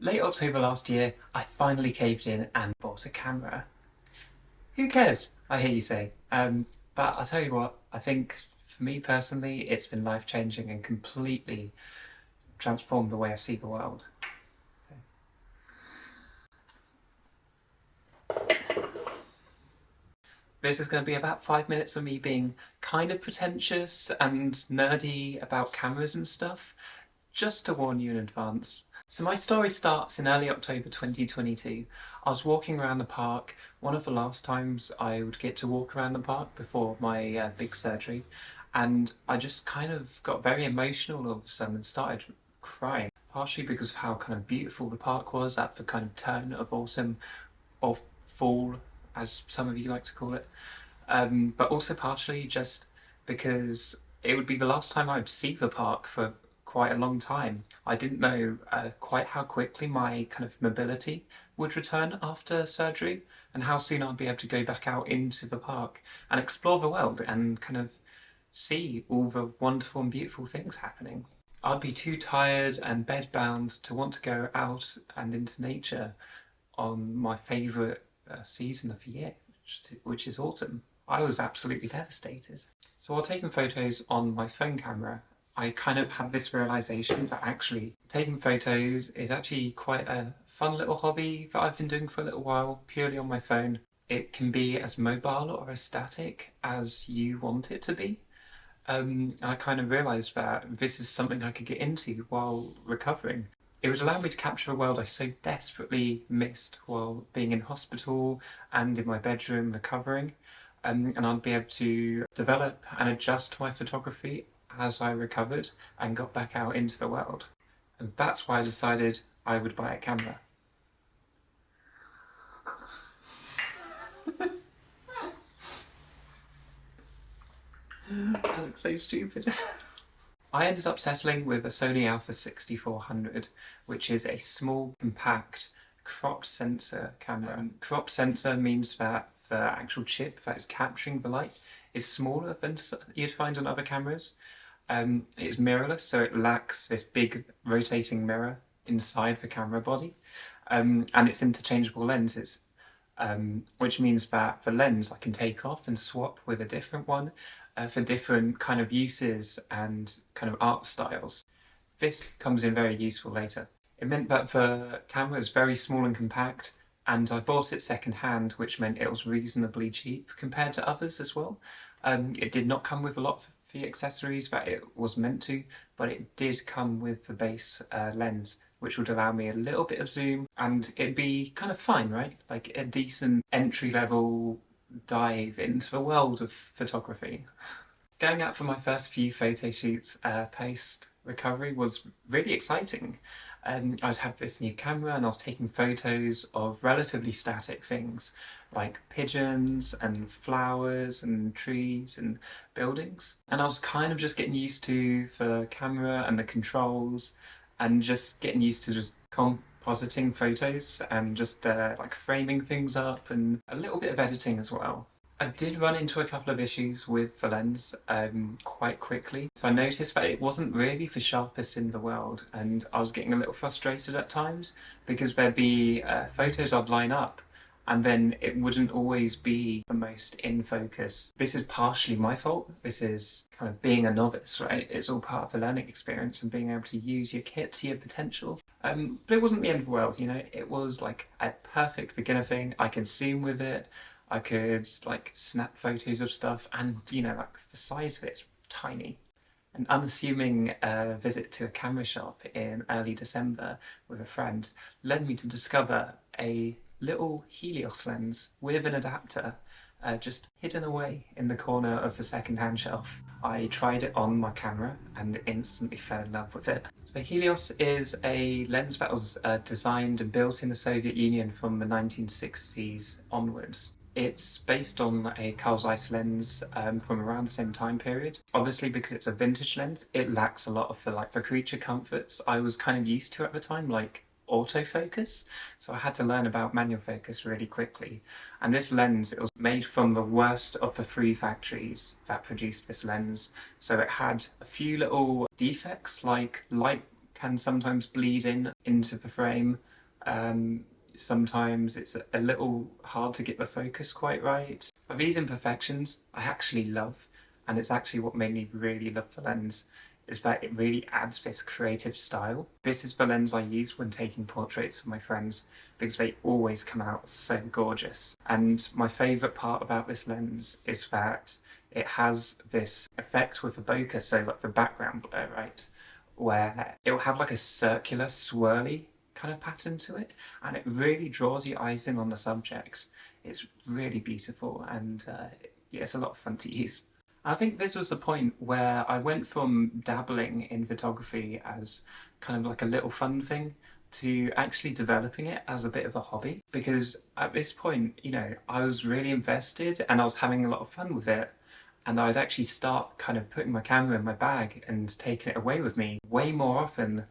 Late October last year, I finally caved in and bought a camera. Who cares? I hear you say. But I'll tell you what, I think for me personally, it's been life changing and completely transformed the way I see the world. This is going to be about 5 minutes of me being kind of pretentious and nerdy about cameras and stuff, just to warn you in advance. So my story starts in early October 2022. I was walking around the park, one of the last times I would get to walk around the park before my big surgery, and I just kind of got very emotional all of a sudden and started crying, partially because of how kind of beautiful the park was at the kind of turn of autumn, or fall, as some of you like to call it, but also partially just because it would be the last time I would see the park for quite a long time. I didn't know quite how quickly my kind of mobility would return after surgery and how soon I'd be able to go back out into the park and explore the world and kind of see all the wonderful and beautiful things happening. I'd be too tired and bedbound to want to go out and into nature on my favourite season of the year, which is autumn. I was absolutely devastated. So while taking photos on my phone camera, I kind of had this realisation that actually taking photos is actually quite a fun little hobby that I've been doing for a little while, purely on my phone. It can be as mobile or as static as you want it to be. I kind of realised that this is something I could get into while recovering. It would allow me to capture a world I so desperately missed while being in hospital and in my bedroom recovering. And I'd be able to develop and adjust my photography as I recovered and got back out into the world. And that's why I decided I would buy a camera. I look so stupid. I ended up settling with a Sony Alpha 6400, which is a small, compact, crop sensor camera. Crop sensor means that the actual chip that is capturing the light is smaller than you'd find on other cameras. It's mirrorless, so it lacks this big rotating mirror inside the camera body, and it's interchangeable lenses, which means that the lens I can take off and swap with a different one for different kind of uses and kind of art styles. This comes in very useful later. It meant that the camera is very small and compact, and I bought it second hand, which meant it was reasonably cheap compared to others as well. It did not come with a lot of the accessories that it was meant to, but it did come with the base lens, which would allow me a little bit of zoom, and it'd be kind of fine, right? Like a decent entry-level dive into the world of photography. Going out for my first few photo shoots post-recovery was really exciting. I'd had this new camera and I was taking photos of relatively static things like pigeons and flowers and trees and buildings. And I was kind of just getting used to the camera and the controls and just getting used to just compositing photos and just like framing things up and a little bit of editing as well. I did run into a couple of issues with the lens quite quickly. So I noticed that it wasn't really the sharpest in the world, and I was getting a little frustrated at times because there'd be photos I'd line up and then it wouldn't always be the most in focus. This is partially my fault. This is kind of being a novice, right? It's all part of the learning experience and being able to use your kit to your potential. But it wasn't the end of the world, you know? It was like a perfect beginner thing. I could zoom with it. I could like snap photos of stuff, and you know, like the size of it's tiny. An unassuming visit to a camera shop in early December with a friend led me to discover a little Helios lens with an adapter just hidden away in the corner of the second-hand shelf. I tried it on my camera and instantly fell in love with it. The Helios is a lens that was designed and built in the Soviet Union from the 1960s onwards. It's based on a Carl Zeiss lens from around the same time period. Obviously, because it's a vintage lens, it lacks a lot of the creature comforts I was kind of used to at the time, like autofocus. So I had to learn about manual focus really quickly. And this lens, it was made from the worst of the three factories that produced this lens. So it had a few little defects like light can sometimes bleed into the frame. Sometimes it's a little hard to get the focus quite right. But these imperfections I actually love, and it's actually what made me really love the lens, is that it really adds this creative style. This is the lens I use when taking portraits of my friends because they always come out so gorgeous. And my favourite part about this lens is that it has this effect with the bokeh, so like the background blur, right? Where it will have like a circular, swirly kind of pattern to it, and it really draws your eyes in on the subject. It's really beautiful, and yeah, it's a lot of fun to use. I think this was the point where I went from dabbling in photography as kind of like a little fun thing to actually developing it as a bit of a hobby. Because at this point, you know, I was really invested and I was having a lot of fun with it. And I'd actually start kind of putting my camera in my bag and taking it away with me way more often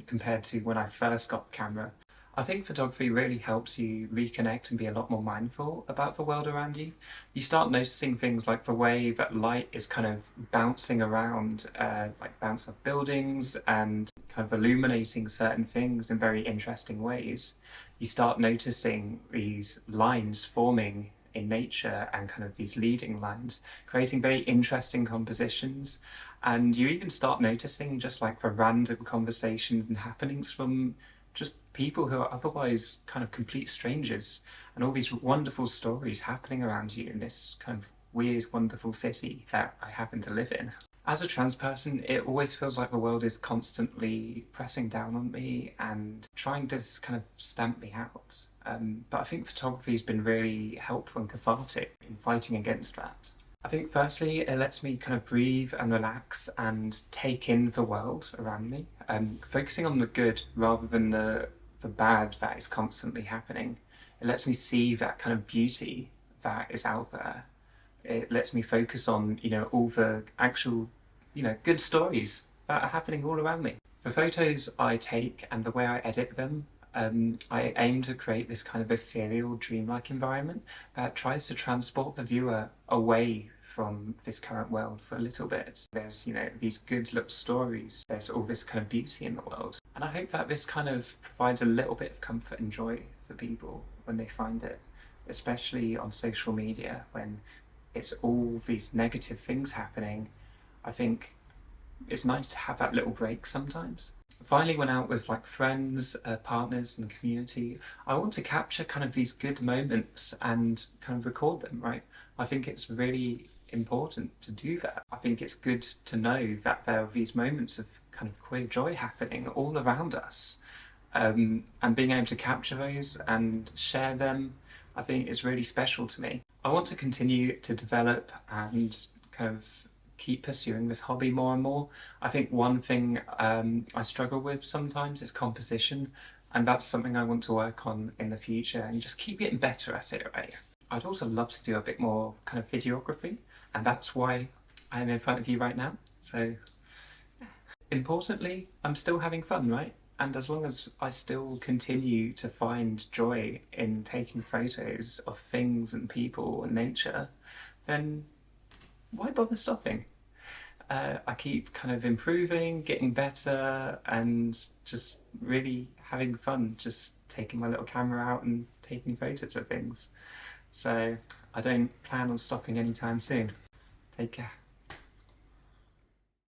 compared to when I first got the camera. I think photography really helps you reconnect and be a lot more mindful about the world around you. You start noticing things like the way that light is kind of bouncing around, like bounce off buildings and kind of illuminating certain things in very interesting ways. You start noticing these lines forming in nature and kind of these leading lines, creating very interesting compositions. And you even start noticing just like the random conversations and happenings from just people who are otherwise kind of complete strangers, and all these wonderful stories happening around you in this kind of weird, wonderful city that I happen to live in. As a trans person, it always feels like the world is constantly pressing down on me and trying to kind of stamp me out. But I think photography has been really helpful and cathartic in fighting against that. I think firstly, it lets me kind of breathe and relax and take in the world around me, focusing on the good rather than the bad that is constantly happening. It lets me see that kind of beauty that is out there. It lets me focus on, you know, all the actual, you know, good stories that are happening all around me. The photos I take and the way I edit them, I aim to create this kind of ethereal, dreamlike environment that tries to transport the viewer away from this current world for a little bit. There's, you know, these good little stories. There's all this kind of beauty in the world. And I hope that this kind of provides a little bit of comfort and joy for people when they find it, especially on social media when it's all these negative things happening. I think it's nice to have that little break sometimes. Finally went out with like friends, partners and community. I want to capture kind of these good moments and kind of record them, right? I think it's really important to do that. I think it's good to know that there are these moments of kind of queer joy happening all around us. And being able to capture those and share them, I think is really special to me. I want to continue to develop and kind of keep pursuing this hobby more and more. I think one thing I struggle with sometimes is composition, and that's something I want to work on in the future and just keep getting better at it, right? I'd also love to do a bit more kind of videography, and that's why I'm in front of you right now. So, importantly, I'm still having fun, right? And as long as I still continue to find joy in taking photos of things and people and nature, then why bother stopping? I keep kind of improving, getting better, and just really having fun, just taking my little camera out and taking photos of things. So I don't plan on stopping anytime soon. Take care.